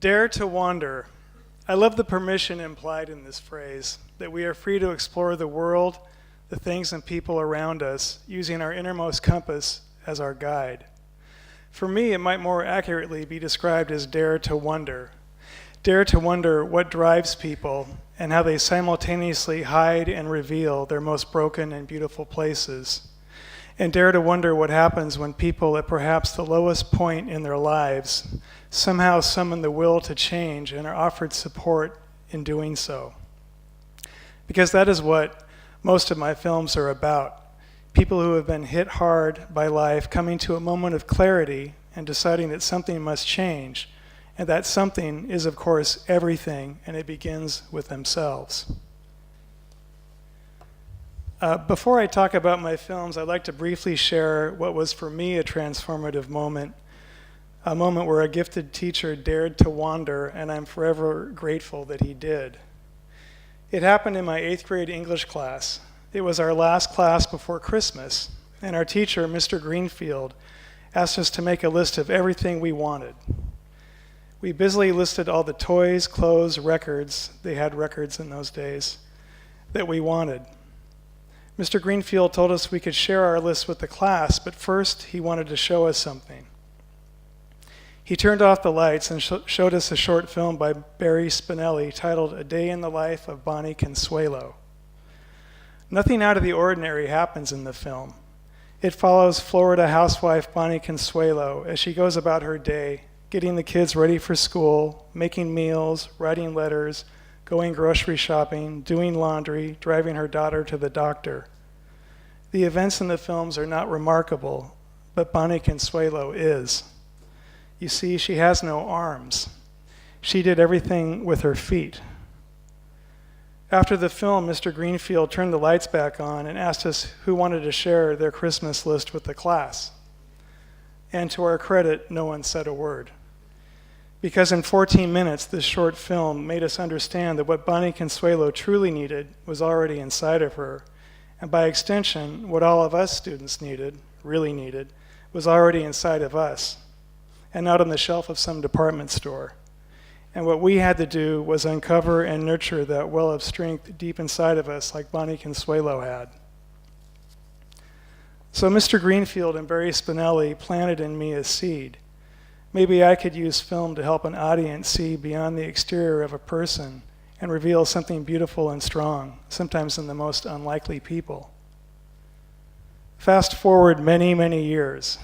Dare to wander. I love the permission implied in this phrase, that we are free to explore the world, the things and people around us, using our innermost compass as our guide. For me, it might more accurately be described as dare to wonder. Dare to wonder what drives people and how they simultaneously hide and reveal their most broken and beautiful places. And dare to wonder what happens when people at perhaps the lowest point in their lives somehow summon the will to change and are offered support in doing so. Because that is what most of my films are about. People who have been hit hard by life coming to a moment of clarity and deciding that something must change, and that something is, of course, everything, and it begins with themselves. Before I talk about my films, I'd like to briefly share what was for me a transformative moment, a moment where a gifted teacher dared to wander, and I'm forever grateful that he did. It happened in my 8th grade English class. It was our last class before Christmas, and our teacher, Mr. Greenfield, asked us to make a list of everything we wanted. We busily listed all the toys, clothes, records, they had records in those days, that we wanted. Mr. Greenfield told us we could share our list with the class, but first he wanted to show us something. He turned off the lights and showed us a short film by Barry Spinelli titled A Day in the Life of Bonnie Consuelo. Nothing out of the ordinary happens in the film. It follows Florida housewife Bonnie Consuelo as she goes about her day, getting the kids ready for school, making meals, writing letters, going grocery shopping, doing laundry, driving her daughter to the doctor. The events in the films are not remarkable, but Bonnie Consuelo is. You see, she has no arms. She did everything with her feet. After the film, Mr. Greenfield turned the lights back on and asked us who wanted to share their Christmas list with the class. And to our credit, no one said a word. Because in 14 minutes, this short film made us understand that what Bonnie Consuelo truly needed was already inside of her, and by extension, what all of us students needed, really needed, was already inside of us, and not on the shelf of some department store. And what we had to do was uncover and nurture that well of strength deep inside of us like Bonnie Consuelo had. So Mr. Greenfield and Barry Spinelli planted in me a seed. Maybe I could use film to help an audience see beyond the exterior of a person and reveal something beautiful and strong, sometimes in the most unlikely people. Fast forward many, many years.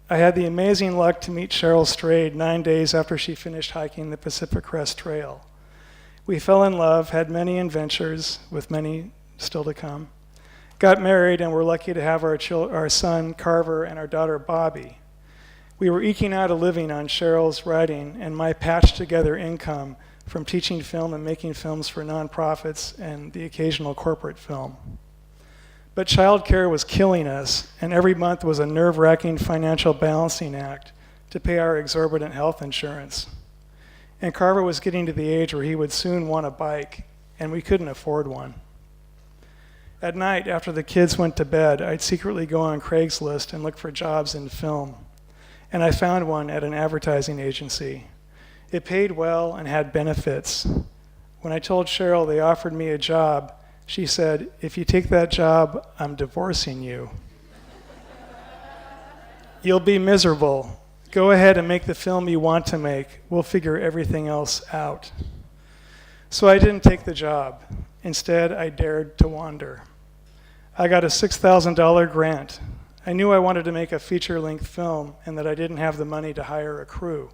I had the amazing luck to meet Cheryl Strayed 9 days after she finished hiking the Pacific Crest Trail. We fell in love, had many adventures, with many still to come, got married, and were lucky to have our son Carver and our daughter Bobby. We were eking out a living on Cheryl's writing and my patched together income from teaching film and making films for nonprofits and the occasional corporate film. But childcare was killing us, and every month was a nerve-wracking financial balancing act to pay our exorbitant health insurance. And Carver was getting to the age where he would soon want a bike, and we couldn't afford one. At night, after the kids went to bed, I'd secretly go on Craigslist and look for jobs in film. And I found one at an advertising agency. It paid well and had benefits. When I told Cheryl they offered me a job, she said, "If you take that job, I'm divorcing you. You'll be miserable. Go ahead and make the film you want to make. We'll figure everything else out." So I didn't take the job. Instead, I dared to wander. I got a $6,000 grant. I knew I wanted to make a feature-length film and that I didn't have the money to hire a crew.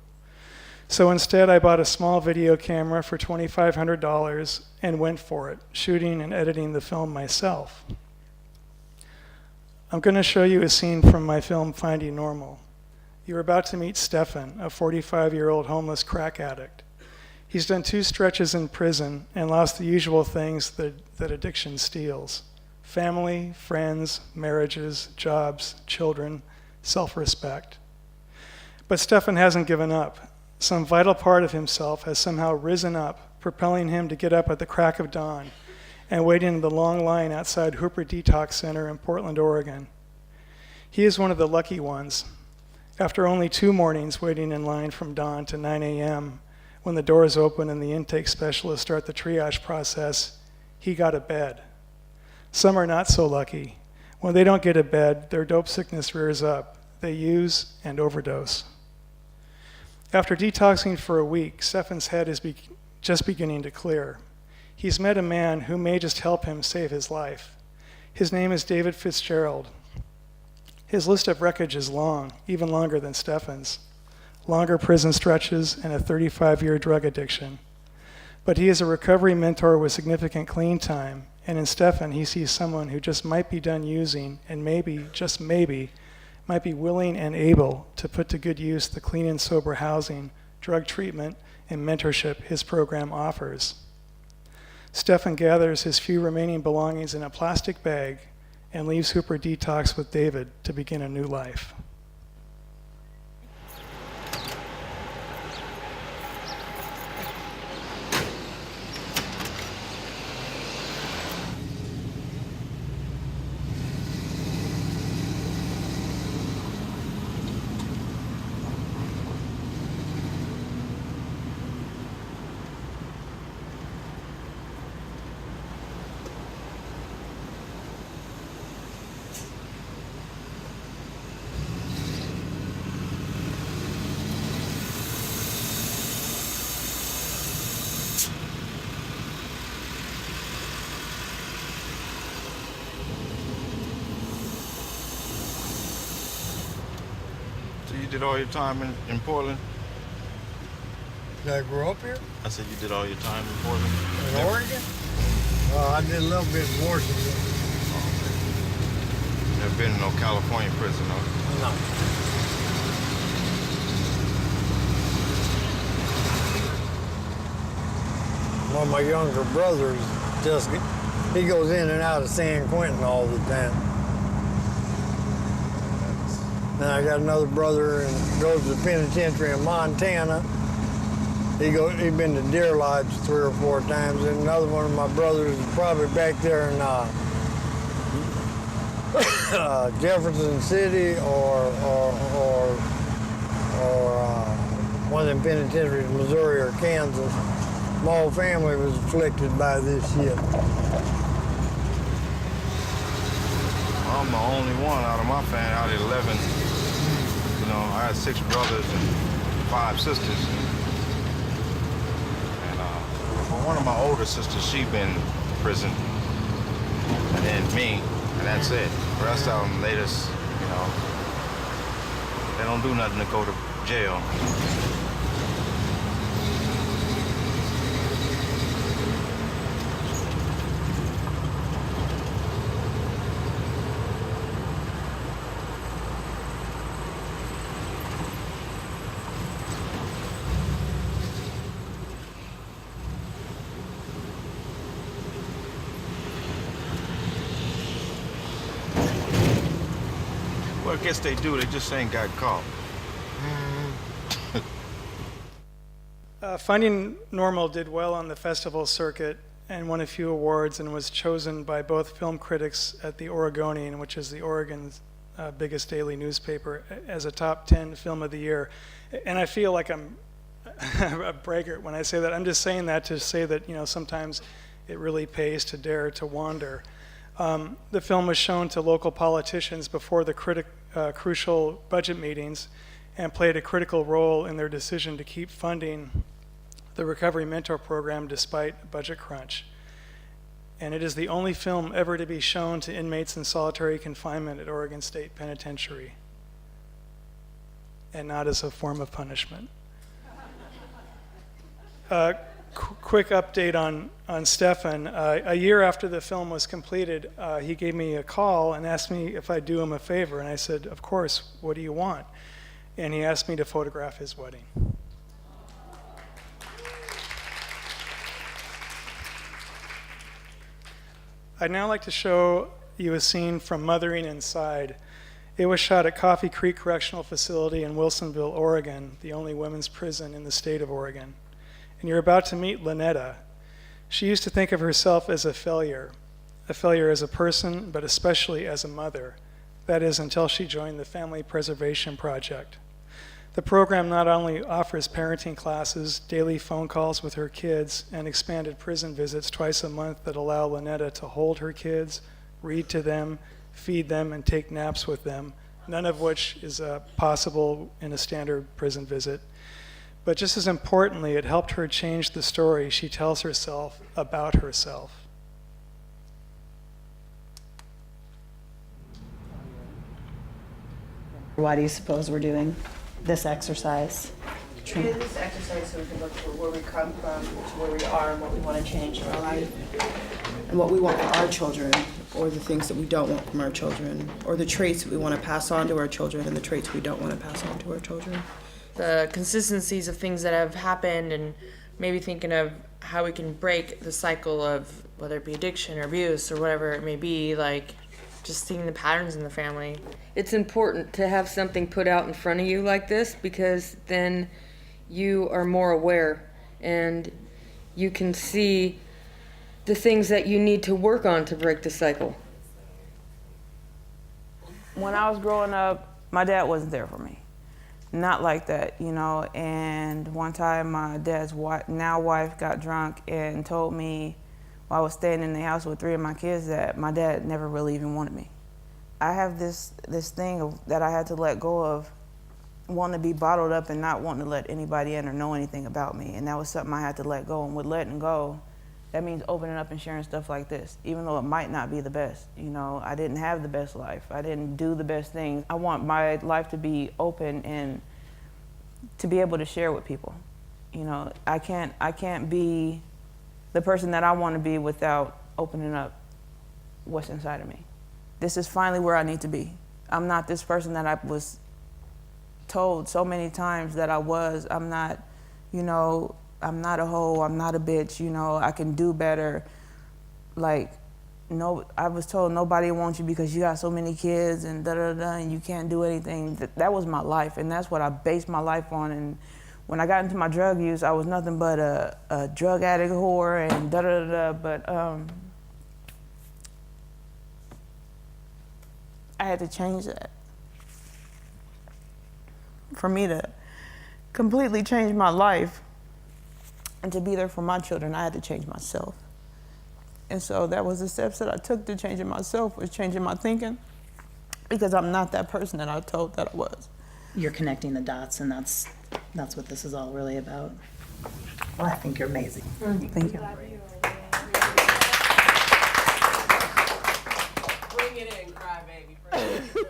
So instead, I bought a small video camera for $2,500 and went for it, shooting and editing the film myself. I'm going to show you a scene from my film, Finding Normal. You're about to meet Stefan, a 45-year-old homeless crack addict. He's done 2 stretches in prison and lost the usual things that addiction steals: family, friends, marriages, jobs, children, self-respect. But Stefan hasn't given up. Some vital part of himself has somehow risen up, propelling him to get up at the crack of dawn and wait in the long line outside Hooper Detox Center in Portland, Oregon. He is one of the lucky ones. After only 2 mornings waiting in line from dawn to 9 a.m., When the doors open and the intake specialists start the triage process, he got a bed. Some are not so lucky. When they don't get a bed, their dope sickness rears up. They use and overdose. After detoxing for a week, Stefan's head is just beginning to clear. He's met a man who may just help him save his life. His name is David Fitzgerald. His list of wreckage is long, even longer than Stefan's. Longer prison stretches and a 35-year drug addiction. But he is a recovery mentor with significant clean time, and in Stefan he sees someone who just might be done using and maybe, just maybe, might be willing and able to put to good use the clean and sober housing, drug treatment, and mentorship his program offers. Stefan gathers his few remaining belongings in a plastic bag and leaves Hooper Detox with David to begin a new life. You did all your time in Portland? Did I grow up here? I said you did all your time in Portland? In Oregon? Well, I did a little bit in Washington. Never been in no California prison, huh? No. One of my younger brothers he goes in and out of San Quentin all the time. Then I got another brother and goes to the penitentiary in Montana. He's been to Deer Lodge 3 or 4 times. And another one of my brothers is probably back there in Jefferson City or one of them penitentiaries, Missouri or Kansas. My whole family was afflicted by this shit. I'm the only one out of my family, out of 11. You know, I had 6 brothers and 5 sisters. And one of my older sisters, she been in prison. And then me, and that's it. The rest of them, they just, you know, they don't do nothing to go to jail. Well, I guess they do. They just ain't got caught. Finding Normal did well on the festival circuit and won a few awards and was chosen by both film critics at the Oregonian, which is the Oregon's biggest daily newspaper, as a top 10 film of the year. And I feel like I'm a braggart when I say that. I'm just saying that to say that, you know, sometimes it really pays to dare to wander. The film was shown to local politicians before the crucial budget meetings and played a critical role in their decision to keep funding the Recovery Mentor Program despite a budget crunch. And it is the only film ever to be shown to inmates in solitary confinement at Oregon State Penitentiary, and not as a form of punishment. Quick update on Stefan. A year after the film was completed, he gave me a call and asked me if I'd do him a favor, and I said, of course, what do you want? And he asked me to photograph his wedding. I'd now like to show you a scene from Mothering Inside. It was shot at Coffee Creek Correctional Facility in Wilsonville, Oregon, the only women's prison in the state of Oregon. And you're about to meet Lynetta. She used to think of herself as a failure as a person, but especially as a mother. That is, until she joined the Family Preservation Project. The program not only offers parenting classes, daily phone calls with her kids, and expanded prison visits twice a month that allow Lynetta to hold her kids, read to them, feed them, and take naps with them, none of which is possible in a standard prison visit. But just as importantly, it helped her change the story she tells herself about herself. Why do you suppose we're doing this exercise? We did this exercise so we can look for where we come from, to where we are, and what we want to change in our life, and what we want for our children, or the things that we don't want from our children, or the traits that we want to pass on to our children, and the traits we don't want to pass on to our children. The consistencies of things that have happened, and maybe thinking of how we can break the cycle of whether it be addiction or abuse or whatever it may be, like just seeing the patterns in the family. It's important to have something put out in front of you like this, because then you are more aware and you can see the things that you need to work on to break the cycle. When I was growing up, my dad wasn't there for me. Not like that, you know. And one time my dad's now wife got drunk and told me while I was staying in the house with 3 of my kids that my dad never really even wanted me. I have this thing that I had to let go of, wanting to be bottled up and not wanting to let anybody in or know anything about me. And that was something I had to let go. And with letting go, that means opening up and sharing stuff like this, even though it might not be the best. You know, I didn't have the best life. I didn't do the best things. I want my life to be open and to be able to share with people. You know, I can't be the person that I want to be without opening up what's inside of me. This is finally where I need to be. I'm not this person that I was told so many times that I was. I'm not, you know, I'm not a hoe, I'm not a bitch, you know, I can do better. Like, no, I was told nobody wants you because you got so many kids and da-da-da, and you can't do anything. That was my life, and that's what I based my life on. And when I got into my drug use, I was nothing but a drug addict whore and da-da-da-da, but I had to change that. For me to completely change my life and to be there for my children, I had to change myself. And so that was the steps that I took to changing myself, was changing my thinking, because I'm not that person that I told that I was. You're connecting the dots, and that's what this is all really about. Well, I think you're amazing. Thank you. Bring it in, crybaby. Bring it in.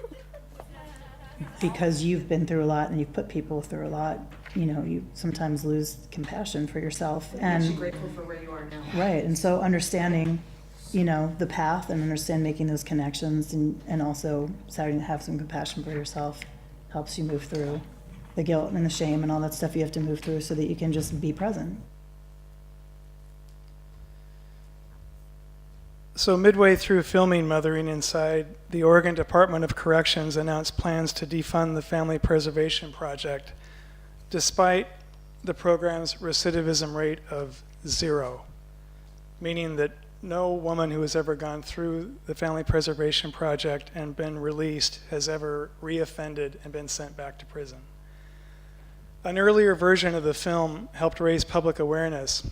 Because you've been through a lot and you've put people through a lot, you know, you sometimes lose compassion for yourself. I'm And grateful for where you are now. right, and so understanding, you know, the path and understand making those connections and also starting to have some compassion for yourself helps you move through the guilt and the shame and all that stuff you have to move through so that you can just be present. So midway through filming Mothering Inside, the Oregon Department of Corrections announced plans to defund the Family Preservation Project, despite the program's recidivism rate of 0, meaning that no woman who has ever gone through the Family Preservation Project and been released has ever reoffended and been sent back to prison. An earlier version of the film helped raise public awareness,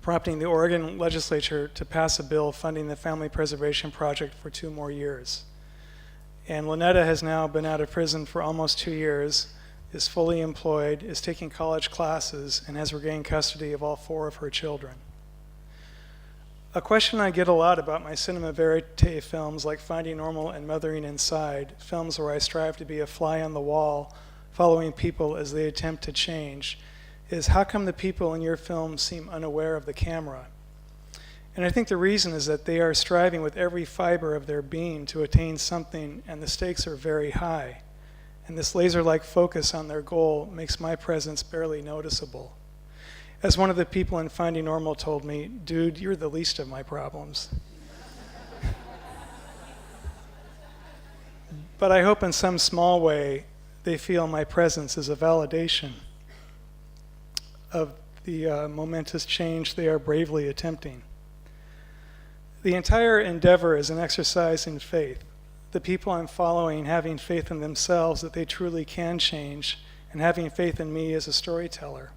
prompting the Oregon legislature to pass a bill funding the Family Preservation Project for 2 more years. And Lynetta has now been out of prison for almost 2 years, is fully employed, is taking college classes, and has regained custody of all 4 of her children. A question I get a lot about my cinema verite films like Finding Normal and Mothering Inside, films where I strive to be a fly on the wall, following people as they attempt to change, is how come the people in your film seem unaware of the camera? And I think the reason is that they are striving with every fiber of their being to attain something, and the stakes are very high. And this laser-like focus on their goal makes my presence barely noticeable. As one of the people in Finding Normal told me, "Dude, you're the least of my problems." But I hope in some small way they feel my presence is a validation of the momentous change they are bravely attempting. The entire endeavor is an exercise in faith. The people I'm following having faith in themselves that they truly can change and having faith in me as a storyteller.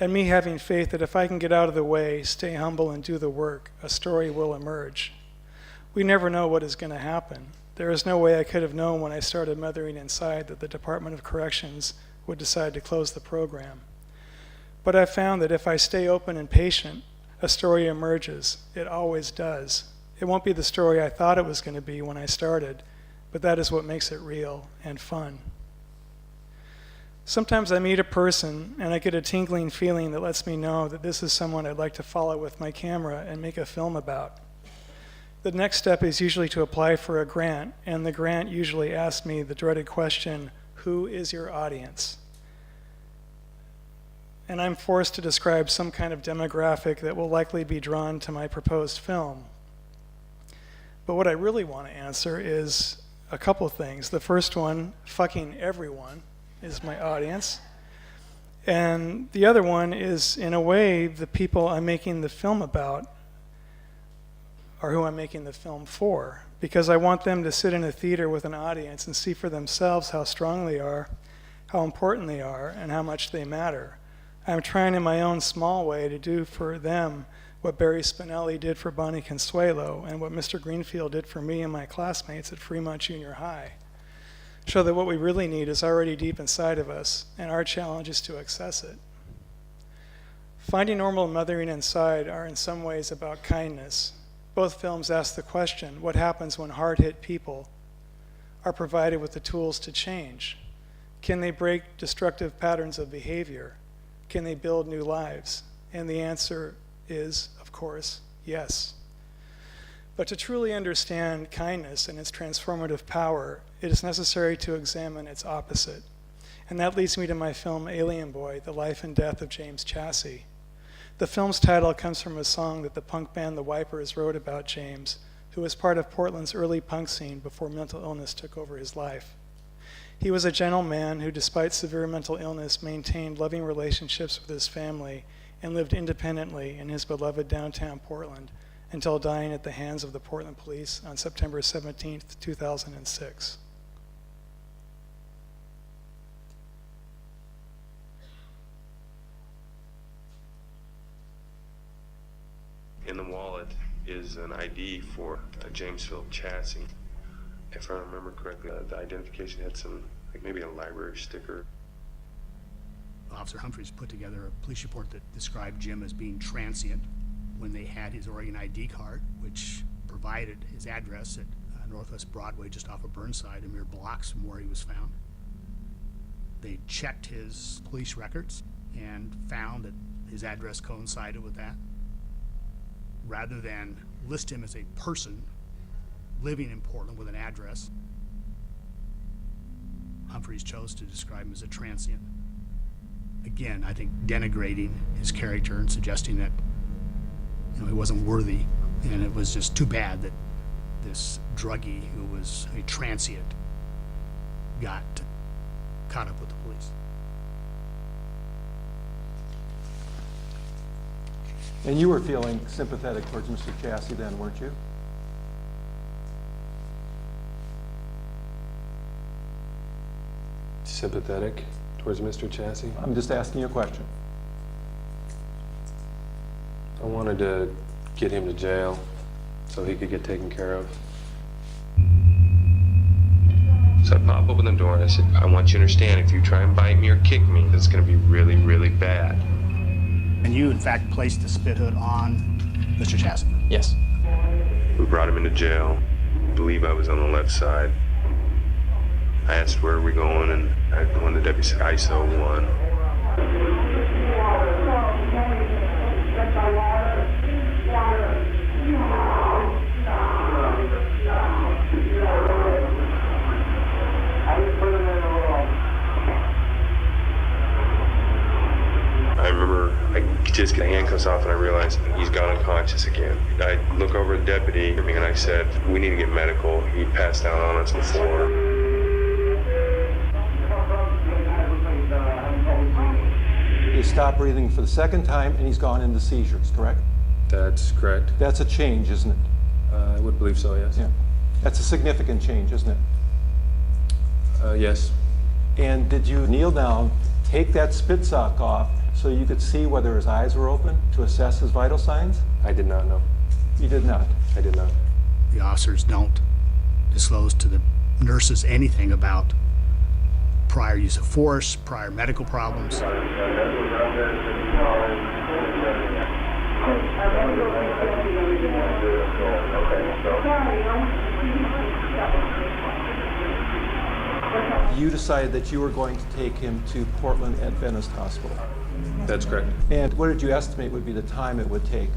And me having faith that if I can get out of the way, stay humble, and do the work, a story will emerge. We never know what is going to happen. There is no way I could have known when I started Mothering Inside that the Department of Corrections would decide to close the program. But I found that if I stay open and patient, a story emerges. It always does. It won't be the story I thought it was going to be when I started, but that is what makes it real and fun. Sometimes I meet a person and I get a tingling feeling that lets me know that this is someone I'd like to follow with my camera and make a film about. The next step is usually to apply for a grant, and the grant usually asks me the dreaded question, who is your audience? And I'm forced to describe some kind of demographic that will likely be drawn to my proposed film. But what I really want to answer is a couple things. The first one, fucking everyone is my audience. And the other one is, in a way, the people I'm making the film about are who I'm making the film for, because I want them to sit in a theater with an audience and see for themselves how strong they are, how important they are, and how much they matter. I'm trying in my own small way to do for them what Barry Spinelli did for Bonnie Consuelo and what Mr. Greenfield did for me and my classmates at Fremont Junior High. Show that what we really need is already deep inside of us, and our challenge is to access it. Finding Normal and Mothering Inside are in some ways about kindness. Both films ask the question, what happens when hard-hit people are provided with the tools to change? Can they break destructive patterns of behavior? Can they build new lives? And the answer is, of course, yes. But to truly understand kindness and its transformative power, it is necessary to examine its opposite. And that leads me to my film Alien Boy, The Life and Death of James Chassie. The film's title comes from a song that the punk band The Wipers wrote about James, who was part of Portland's early punk scene before mental illness took over his life. He was a gentle man who, despite severe mental illness, maintained loving relationships with his family and lived independently in his beloved downtown Portland until dying at the hands of the Portland police on September 17, 2006. In the wallet is an ID for a James Philip Chassie. If I remember correctly, the identification had some, like maybe a library sticker. Officer Humphreys put together a police report that described Jim as being transient when they had his Oregon ID card, which provided his address at Northwest Broadway, just off of Burnside, a mere blocks from where he was found. They checked his police records and found that his address coincided with that. Rather than list him as a person living in Portland with an address, Humphreys chose to describe him as a transient. Again, I think denigrating his character and suggesting that he wasn't worthy, and it was just too bad that this druggie who was a transient got caught up with the police. And you were feeling sympathetic towards Mr. Chassie then, weren't you? Sympathetic towards Mr. Chassie? I'm just asking you a question. I wanted to get him to jail so he could get taken care of. So I pop open the door and I said, I want you to understand, if you try and bite me or kick me, it's going to be really, really bad. And you, in fact, placed the spit hood on Mr. Chassie? Yes. We brought him into jail. I believe I was on the left side. I asked, where are we going? And one of the deputies said, ISO 1. I remember I just get the handcuffs off and I realized he's gone unconscious again. I look over at the deputy and I said, we need to get medical. He passed out on us before. He stopped breathing for the second time and he's gone into seizures, correct? That's correct. That's a change, isn't it? I would believe so, yes. Yeah. That's a significant change, isn't it? Yes. And did you kneel down, take that spit sock off so you could see whether his eyes were open to assess his vital signs? I did not know. You did not. I did not. The officers don't disclose to the nurses anything about prior use of force, prior medical problems. You decided that you were going to take him to Portland Adventist Hospital. That's correct. And what did you estimate would be the time it would take?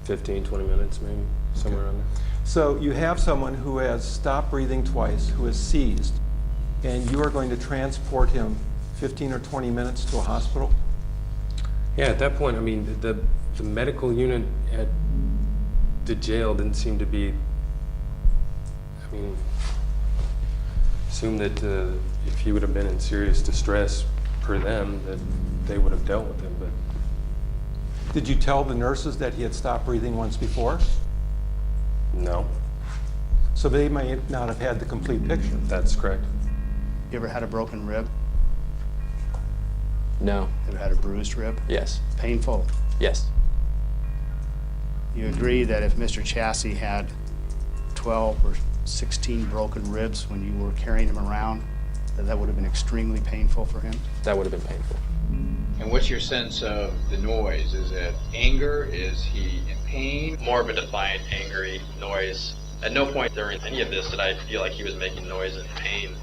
15, 20 minutes, maybe, somewhere around there. So you have someone who has stopped breathing twice, who is seized, and you are going to transport him 15 or 20 minutes to a hospital? Yeah, at that point, I mean, the medical unit at the jail didn't seem to be, I mean, assume that if he would have been in serious distress per them, that they would have dealt with him, but. Did you tell the nurses that he had stopped breathing once before? No, So they may not have had the complete picture. that's correct. You ever had a broken rib? No. Ever had a bruised rib? Yes. Painful. Yes. You agree that if Mr. Chassis had 12 or 16 broken ribs when you were carrying him around, that would have been extremely painful for him? That would have been painful. And what's your sense of the noise? Is it anger? Is he in pain? More of a defiant, angry noise. At no point during any of this did I feel like he was making noise in pain.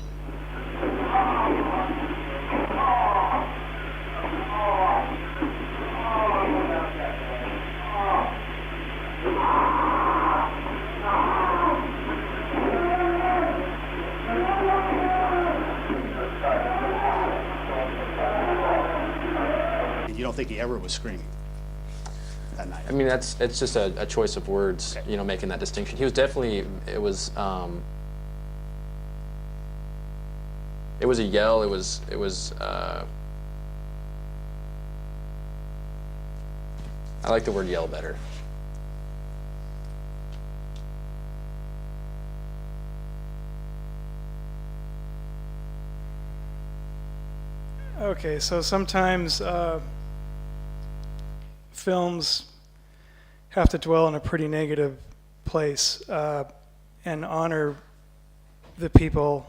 You don't think he ever was screaming that night? I mean, it's just a choice of words, Okay. you know, making that distinction. He was definitely, it was a yell, I like the word yell better. Okay, so sometimes films have to dwell in a pretty negative place and honor the people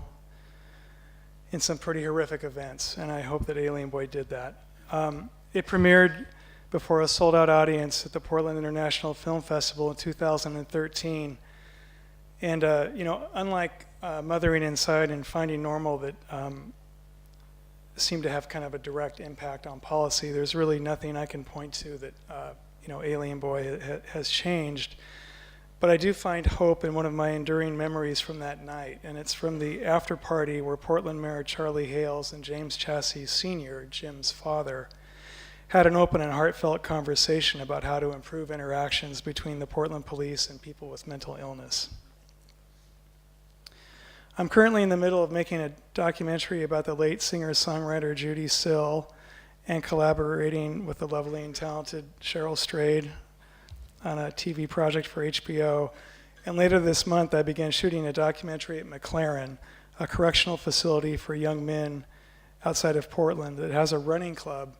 in some pretty horrific events, and I hope that Alien Boy did that. It premiered before a sold-out audience at the Portland International Film Festival in 2013, and you know, unlike Mothering Inside and Finding Normal that seem to have kind of a direct impact on policy, there's really nothing I can point to that you know, Alien Boy has changed. But I do find hope in one of my enduring memories from that night, and it's from the after party where Portland Mayor Charlie Hales and James Chassis Sr., Jim's father, had an open and heartfelt conversation about how to improve interactions between the Portland police and people with mental illness. I'm currently in the middle of making a documentary about the late singer-songwriter Judy Sill and collaborating with the lovely and talented Cheryl Strayed on a TV project for HBO. And later this month, I began shooting a documentary at McLaren, a correctional facility for young men outside of Portland that has a running club.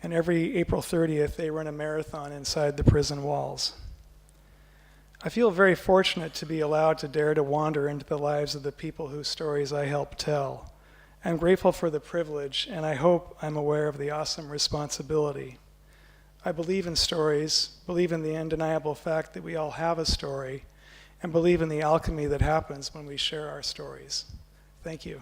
And every April 30th, they run a marathon inside the prison walls. I feel very fortunate to be allowed to dare to wander into the lives of the people whose stories I help tell. I'm grateful for the privilege, and I hope I'm aware of the awesome responsibility. I believe in stories, believe in the undeniable fact that we all have a story, and believe in the alchemy that happens when we share our stories. Thank you.